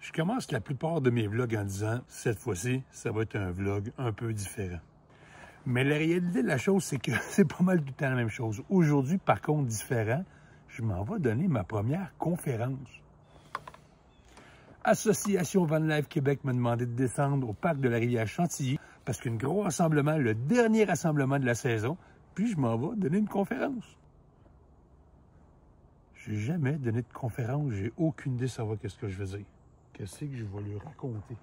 Je commence la plupart de mes vlogs en disant, cette fois-ci, ça va être un vlog un peu différent. Mais la réalité de la chose, c'est que c'est pas mal tout le temps la même chose. Aujourd'hui, par contre, différent, je m'en vais donner ma première conférence. Association Van Life Québec m'a demandé de descendre au parc de la rivière Chantilly parce qu'un gros rassemblement, le dernier rassemblement de la saison, puis je m'en vais donner une conférence. J'ai jamais donné de conférence, j'ai aucune idée de savoir qu'est-ce que je veux dire. Qu'est-ce que je vais lui raconter?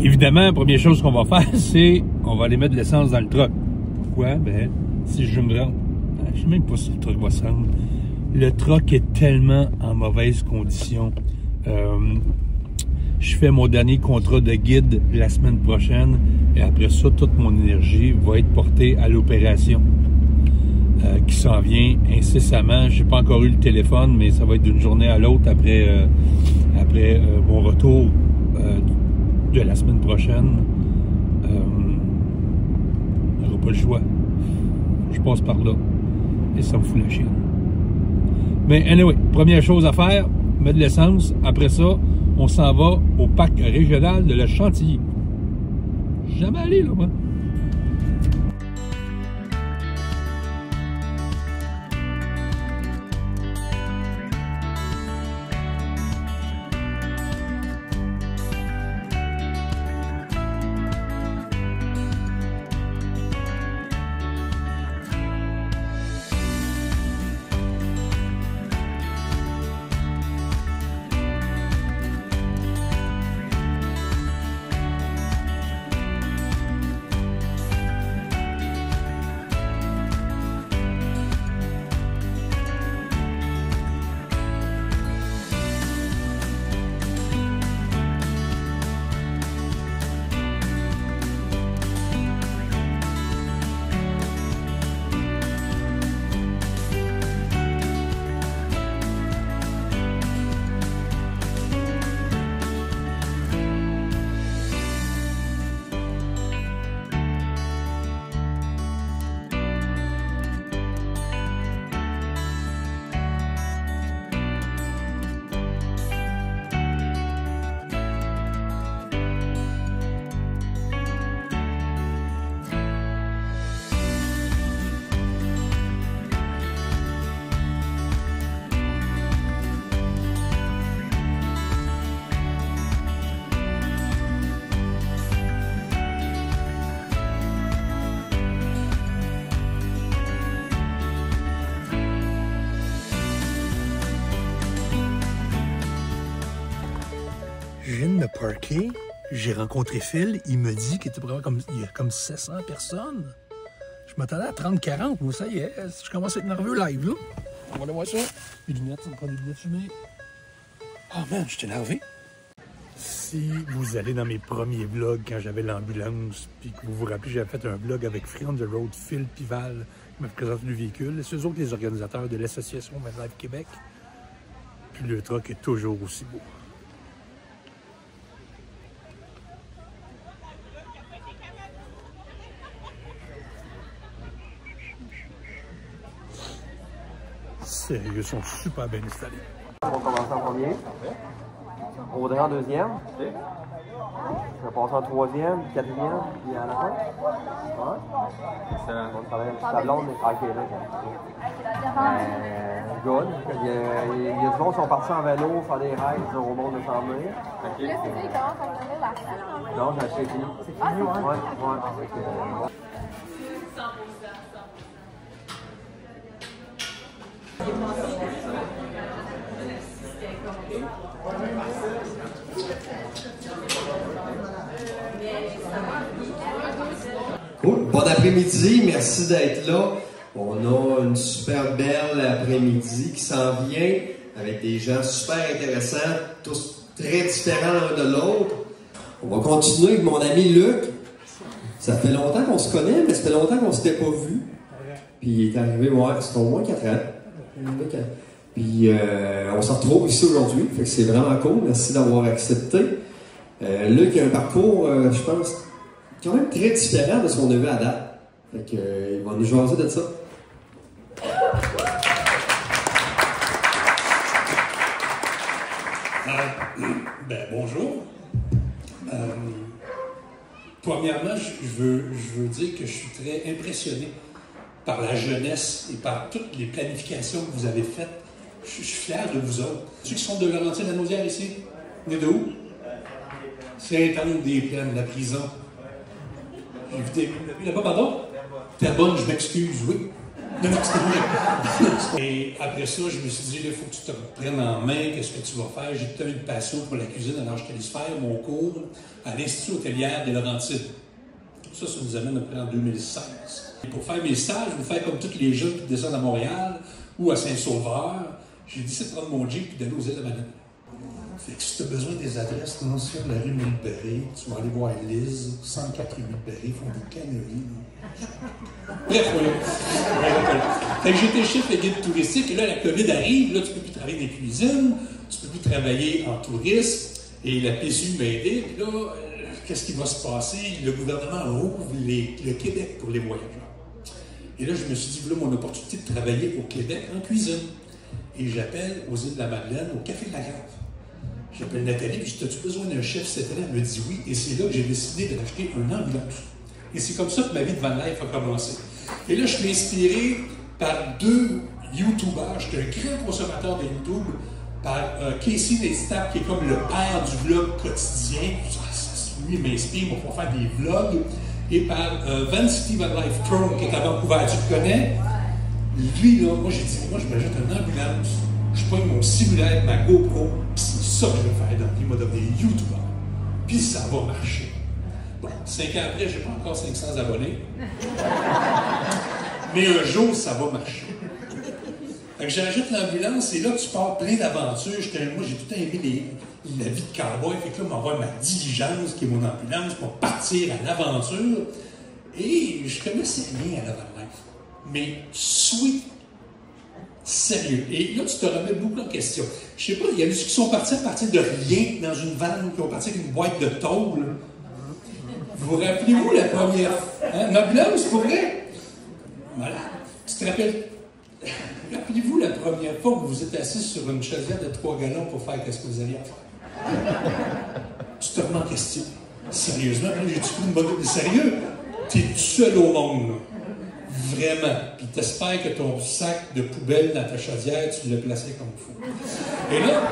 Évidemment, la première chose qu'on va faire, c'est qu'on va aller mettre de l'essence dans le truck. Pourquoi? Ben, si je me rends... Je sais même pas si le truck va se rendre. Le truck est tellement en mauvaise condition. Je fais mon dernier contrat de guide la semaine prochaine et après ça, toute mon énergie va être portée à l'opération qui s'en vient incessamment. Je n'ai pas encore eu le téléphone, mais ça va être d'une journée à l'autre après mon retour de la semaine prochaine. On n'aura pas le choix. Je passe par là et ça me fout la chienne. Mais anyway, première chose à faire, mettre de l'essence. Après ça, on s'en va au parc régional de la Chantilly. Jamais allé là, moi. Je viens de me parker, j'ai rencontré Phil, il me dit qu'il était probablement il y a comme 700 personnes. Je m'attendais à 30-40, moi ça y est, je commence à être nerveux live là. On va aller voir ça. Les lunettes, ça me prend des lunettes fumées. Oh man, je suis énervé. Si vous allez dans mes premiers vlogs quand j'avais l'ambulance, puis que vous vous rappelez, j'avais fait un vlog avec Free on the Road, Phil Pival, qui m'a présenté le véhicule. C'est eux autres les organisateurs de l'association Van Life Québec. Puis le truck est toujours aussi beau. Sérieux, ils sont super bien installés. On va commencer en premier. Audrey en deuxième. Je vais passer en troisième, quatrième, puis à la fin. Ouais. Excellent. On travaille avec ta blonde, mais ok, là. Good. Il y a du monde qui sont partis en vélo, faire des rides au monde de s'en venir. Là, c'est ça, il commence à me donner la salle. Non, j'ai acheté fini. C'est fini, ouais. Cool. Bon après-midi, merci d'être là. On a une super belle après-midi qui s'en vient avec des gens super intéressants, tous très différents l'un de l'autre. On va continuer avec mon ami Luc. Ça fait longtemps qu'on se connaît, mais ça fait longtemps qu'on ne s'était pas vu. Puis il est arrivé, ouais, c'était au moins 4 ans. Puis on se retrouve ici aujourd'hui, fait que c'est vraiment cool. Merci d'avoir accepté. Luc a un parcours, je pense, quand même très différent de ce qu'on a vu à date. Fait que, il va nous jaser de ça. Bonjour. Premièrement, je veux dire que je suis très impressionné par la jeunesse et par toutes les planifications que vous avez faites. Je suis fier de vous autres. Ceux qui sont de Laurentides-la-Naudière ici, vous venez de où? Sainte-Anne-des-Plaines, la prison. J'ai vu là-bas, pardon? Terrebonne, je m'excuse, oui. Non, et après ça, je me suis dit, il faut que tu te reprennes en main, qu'est-ce que tu vas faire? J'ai peut-être une passion pour la cuisine, alors je suis allé faire mon cours à l'Institut hôtelière des Laurentides. Ça nous amène à peu près en 2016. Et pour faire mes stages, je vais faire comme tous les jeunes qui descendent à Montréal ou à Saint-Sauveur. J'ai décidé de prendre mon Jeep et d'aller aux Îles-de-Madeleine. Fait que si tu as besoin des adresses, non, sur la rue Millberry, tu vas aller voir Lise, 104 rue Millberry, ils font des canneries. Bref, voilà. Fait que j'étais chef et guide touristique, et là, la COVID arrive, là, tu ne peux plus travailler dans les cuisines, tu ne peux plus travailler en tourisme, et la PSU m'a aidé, puis là, qu'est-ce qui va se passer? Le gouvernement ouvre le Québec pour les voyageurs. Et là, je me suis dit, voilà mon opportunité de travailler au Québec en cuisine. Et j'appelle aux Îles-de-la-Madeleine, au Café de la Grave. J'appelle Nathalie, puis je dis, as-tu besoin d'un chef cette année? Elle me dit oui, et c'est là que j'ai décidé d'acheter une ambulance. Et c'est comme ça que ma vie de van life a commencé. Et là, je suis inspiré par deux YouTubers. J'étais un grand consommateur de YouTube, par Casey Neistat, qui est comme le père du vlog quotidien. Lui m'inspire, on va faire des vlogs. Et par Vancity Van Life Chrome, qui est à Vancouver. Tu le connais? Lui, là, moi, j'ai dit, moi, je m'achète une ambulance. Je prends mon cellulaire, ma GoPro, puis c'est ça que je vais faire dans le vie. Il m'a donné YouTuber. Puis ça va marcher. Bon, 5 ans après, je n'ai pas encore 500 abonnés. Mais un jour, ça va marcher. Fait que j'ajoute l'ambulance, et là, tu pars plein d'aventures. Moi, j'ai tout aimé la vie de cowboy. Fait que là, m'envoie ma diligence, qui est mon ambulance, pour partir à l'aventure. Et je connaissais rien à la van life. Mais sweet, sérieux. Et là, tu te remets beaucoup en question. Je sais pas, il y a des qui sont partis à partir de rien dans une vanne, qui ont parti avec une boîte de tôle. Vous rappelez-vous la première... Hein, ma blâme, c'est pour vrai? Voilà. Tu te rappelles... Rappelez-vous la première fois que vous êtes assis sur une chaudière de 3 gallons pour faire qu'est-ce que vous alliez faire? Tu te remets en question. Sérieusement, là, j'ai-tu pris une bonne... Sérieux? T'es tout seul au monde, là. Vraiment. Puis t'espères que ton sac de poubelle dans ta chaudière, tu l'as placé comme il faut. Et là,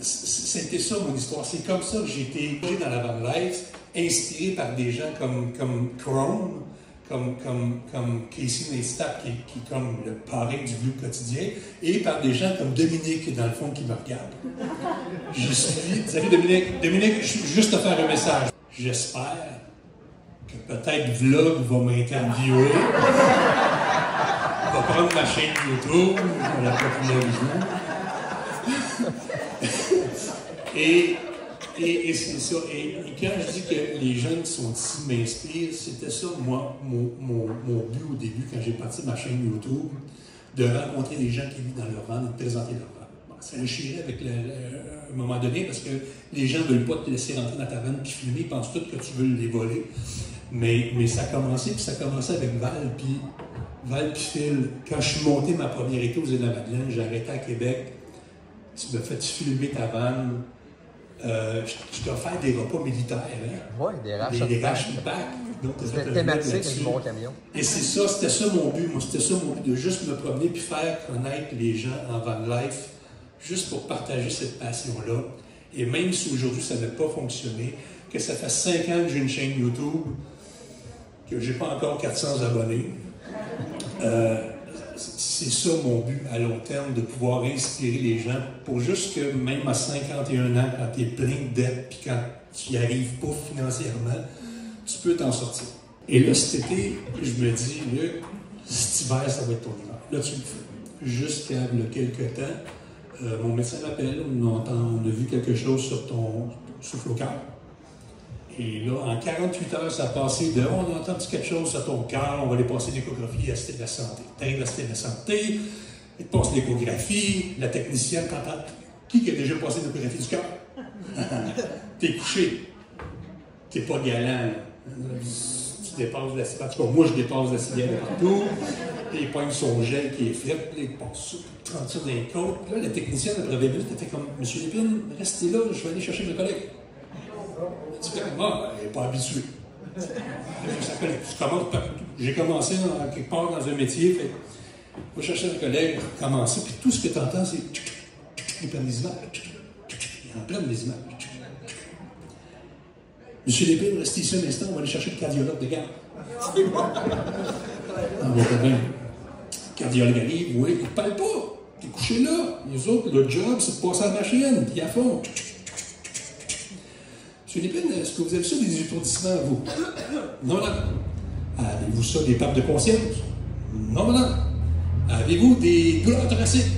c'était ça mon histoire. C'est comme ça que j'ai été dans la van life, inspiré par des gens comme Chrome, comme Casey Neistat, qui est comme le parrain du vlog quotidien, et par des gens comme Dominique, dans le fond, qui me regarde. J'ai suivi. Salut Dominique. Dominique, juste te faire un message. J'espère que peut-être Vlog va m'interviewer. Va prendre ma chaîne YouTube, je vais la populariser. Et c'est ça. Et quand je dis que les jeunes qui sont ici m'inspirent, c'était ça, moi, mon but au début, quand j'ai parti ma chaîne YouTube, de rencontrer des gens qui vivent dans leur van et de présenter leur van. Bon, ça déchirait avec un moment donné, parce que les gens ne veulent pas te laisser rentrer dans ta vanne puis filmer, ils pensent tous que tu veux les voler. Mais ça a commencé, puis ça a commencé avec Val puis Phil. Quand je suis monté ma première été aux Îles-de-la-Madeleine, j'ai arrêté à Québec. Tu m'as fait filmer ta vanne. Je dois faire des repas militaires. Hein? Oui, des raches pack. C'était thématique avec mon camion. Et c'est ça, c'était ça mon but. Moi, c'était ça mon but, de juste me promener puis faire connaître les gens en van life, juste pour partager cette passion-là. Et même si aujourd'hui ça n'a pas fonctionné, que ça fait 5 ans que j'ai une chaîne YouTube, que j'ai pas encore 400 abonnés, c'est ça mon but à long terme, de pouvoir inspirer les gens pour juste que même à 51 ans, quand tu es plein de dettes puis quand tu n'y arrives pas financièrement, tu peux t'en sortir. Et là, cet été, je me dis, Luc, cet hiver, ça va être ton hiver. Là, tu le fais. Jusqu'à quelques temps, mon médecin m'appelle, on a vu quelque chose sur ton souffle au cœur. Et là, en 48 heures, ça a passé de « on a entendu quelque chose sur ton cœur, on va aller passer l'échographie à Cité de la Santé ». Tu arrives à Cité de la Santé, ils te passent l'échographie, la technicienne t'entend. Qui a déjà passé l'échographie du cœur? T'es couché. T'es pas galant. Tu dépenses de la civière. En tout cas, moi, je dépense de la civière de partout. Puis il pogne son gel qui est fait, puis il passe ça, 30 ça dans les côtes. Puis là, la technicienne, après 20 minutes, elle fait comme Monsieur Lépine, restez là, je vais aller chercher mes collègues. Elle dit moi, elle n'est pas habituée. J'ai commencé quelque part dans un métier, fait, je vais chercher un collègue, commencer, puis tout ce que tu entends, c'est il prend des images. Il en plein des images. Monsieur Lépine, restez ici un instant, on va aller chercher le cardiologue de garde. On va bien. Le cardiologue arrive, oui, il ne parle pas. Il est couché là. Les autres, le job, c'est de passer à la machine, puis à fond. Monsieur Lépine, est-ce que vous avez ça des étourdissements, vous? Non, madame. Avez-vous ça des papes de conscience? Non, madame. Avez-vous des douleurs thoraciques?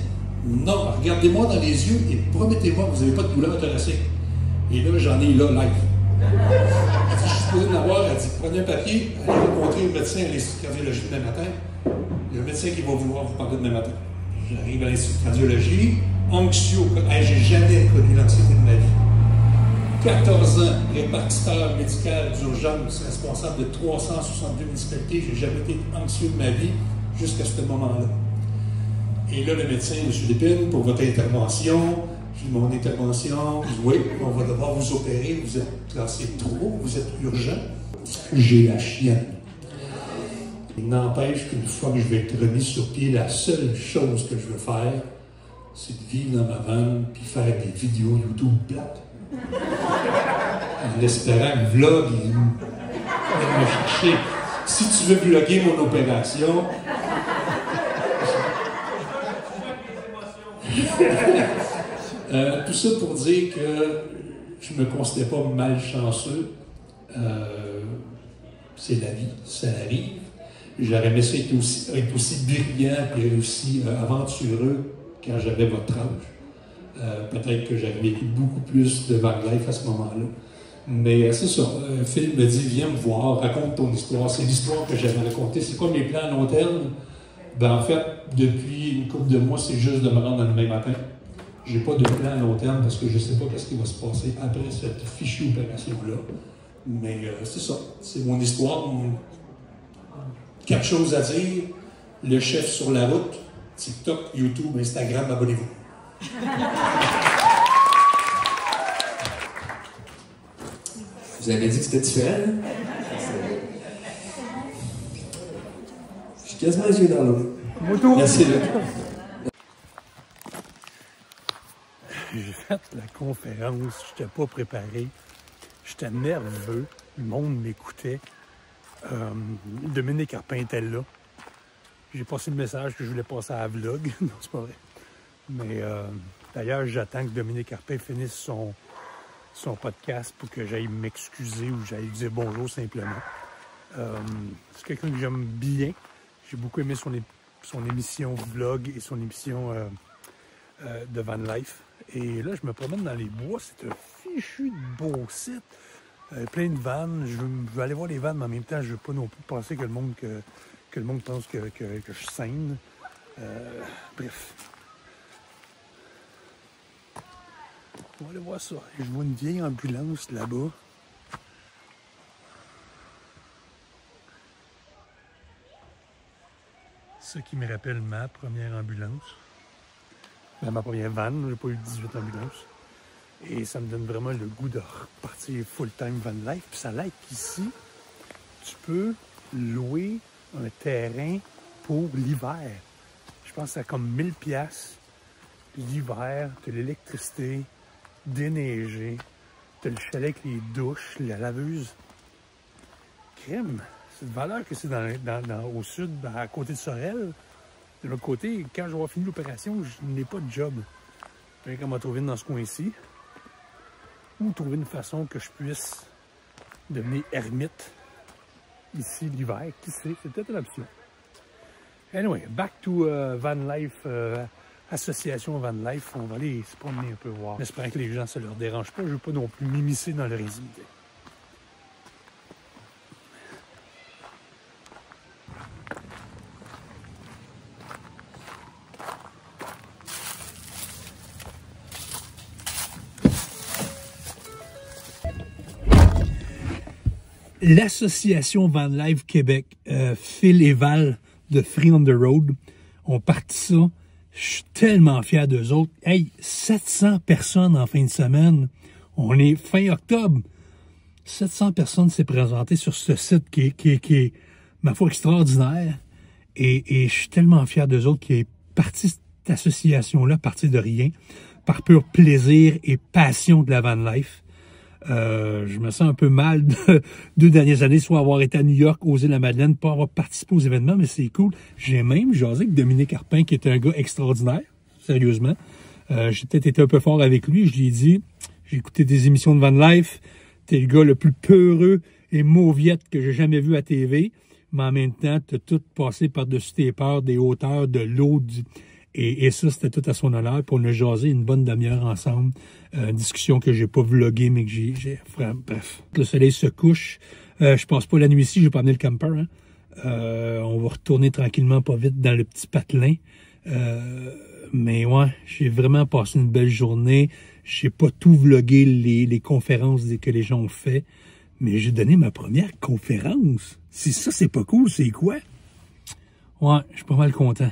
Non. Regardez-moi dans les yeux et promettez-moi que vous n'avez pas de douleurs thoraciques. Et là, j'en ai là, live. Elle dit, je suis supposé l'avoir. Elle dit, prenez un papier, allez rencontrer le médecin à l'Institut de cardiologie demain matin. Il y a un médecin qui va vouloir vous parler demain matin. J'arrive à l'Institut de cardiologie, anxieux. J'ai jamais connu l'anxiété de ma vie. 14 ans, répartiteur médical d'urgence, responsable de 362 municipalités. J'ai jamais été anxieux de ma vie jusqu'à ce moment-là. Et là, le médecin, M. Lépine, pour votre intervention, j'ai dit, mon intervention, oui, on va devoir vous opérer, vous êtes classé trop, vous êtes urgent. J'ai la chienne. Il n'empêche qu'une fois que je vais être remis sur pied, la seule chose que je veux faire, c'est de vivre dans ma vanne puis faire des vidéos YouTube plates. En espérant que vlog, il va me chercher. Si tu veux vlogger mon opération, tout ça pour dire que je ne me considère pas malchanceux. C'est la vie, ça arrive. J'aurais aimé ça être aussi brillant et aussi aventureux quand j'avais votre âge. Peut-être que j'avais vécu beaucoup plus de van life à ce moment-là. Mais c'est ça. Phil me dit, viens me voir, raconte ton histoire. C'est l'histoire que j'avais racontée. C'est quoi mes plans à long terme? Ben, en fait, depuis une couple de mois, c'est juste de me rendre demain matin. Je n'ai pas de plan à long terme parce que je ne sais pas ce qui va se passer après cette fichue opération-là. Mais c'est ça. C'est mon histoire. Quelque chose à dire. Le chef sur la route. TikTok, YouTube, Instagram, abonnez-vous. Vous avez dit que c'était différent, hein? Je suis quasiment les yeux dans l'eau. Merci, Luc. J'ai fait la conférence, je n'étais pas préparé. J'étais nerveux, le monde m'écoutait. Dominique Carpin était là. J'ai passé le message que je voulais passer à la vlog. Non, c'est pas vrai. Mais d'ailleurs, j'attends que Dominique Carpin finisse son podcast pour que j'aille m'excuser ou j'aille dire bonjour simplement. C'est quelqu'un que j'aime bien. J'ai beaucoup aimé son émission vlog et son émission de van life. Et là, je me promène dans les bois. C'est un fichu de beau site. Plein de vannes. Je veux aller voir les vannes, mais en même temps, je ne veux pas non plus penser que le monde pense que je scène. Bref. On va aller voir ça. Je vois une vieille ambulance là-bas. Ce qui me rappelle ma première ambulance. Ben, ma première van. J'ai pas eu 18 ambulances. Et ça me donne vraiment le goût de repartir full-time van life. Puis ça l'aide qu'ici, tu peux louer un terrain pour l'hiver. Je pense que c'est comme 1000 $. L'hiver, tu as l'électricité, déneigé, tu as le chalet avec les douches, la laveuse. Crème, c'est de valeur que c'est au sud, à côté de Sorel. De l'autre côté, quand je vais avoir fini l'opération, je n'ai pas de job. Je vais comme trouver dans ce coin-ci. Ou trouver une façon que je puisse devenir ermite ici l'hiver. Qui sait, c'est peut-être une option. Anyway, back to Van Life, association Van Life. On va aller se promener un peu voir. J'espère que les gens, ça ne leur dérange pas. Je ne veux pas non plus m'immiscer dans leur intimité. l'association Van Life Québec, Phil et Val de Free on the Road, ont parti ça. Je suis tellement fier d'eux autres. Hey, 700 personnes en fin de semaine. On est fin octobre. 700 personnes s'est présentées sur ce site qui est, ma foi, extraordinaire. Et je suis tellement fier d'eux autres qui est parti cette association-là, parti de rien, par pur plaisir et passion de la van life. Je me sens un peu mal de 2 dernières années, soit avoir été à New York, aux Îles-de-la-Madeleine, pas avoir participé aux événements, mais c'est cool. J'ai même jasé avec Dominique Arpin, qui est un gars extraordinaire, sérieusement. J'ai peut-être été un peu fort avec lui. Je lui ai dit, j'ai écouté des émissions de Van Life, t'es le gars le plus peureux et mauviette que j'ai jamais vu à TV, mais en même temps, t'as tout passé par-dessus tes peurs, des hauteurs, de l'eau, et ça, c'était tout à son honneur. Puis on a jasé une bonne demi-heure ensemble. Une discussion que j'ai pas vlogué, mais que j'ai... Bref, le soleil se couche. Je passe pas la nuit ici, j'ai pas amené le camper. Hein. On va retourner tranquillement, pas vite, dans le petit patelin. Mais ouais, j'ai vraiment passé une belle journée. J'ai pas tout vlogué les conférences que les gens ont fait. Mais j'ai donné ma première conférence. Si ça, c'est pas cool, c'est quoi? Ouais, je suis pas mal content.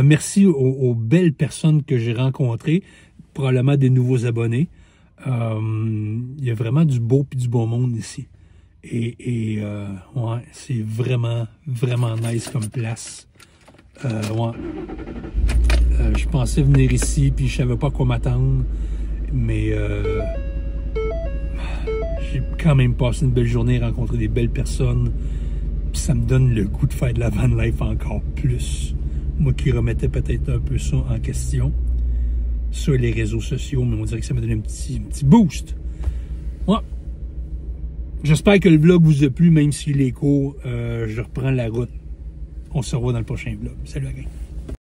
Merci aux belles personnes que j'ai rencontrées, probablement des nouveaux abonnés. Il y a vraiment du beau et du bon monde ici. Ouais, c'est vraiment, vraiment nice comme place. Ouais. Je pensais venir ici, puis je savais pas à quoi m'attendre. Mais j'ai quand même passé une belle journée, rencontré des belles personnes. Puis ça me donne le goût de faire de la van life encore plus. Moi qui remettais peut-être un peu ça en question sur les réseaux sociaux, mais on dirait que ça m'a donné un petit boost. Ouais. J'espère que le vlog vous a plu, même s'il est court. Je reprends la route. On se revoit dans le prochain vlog. Salut la gang.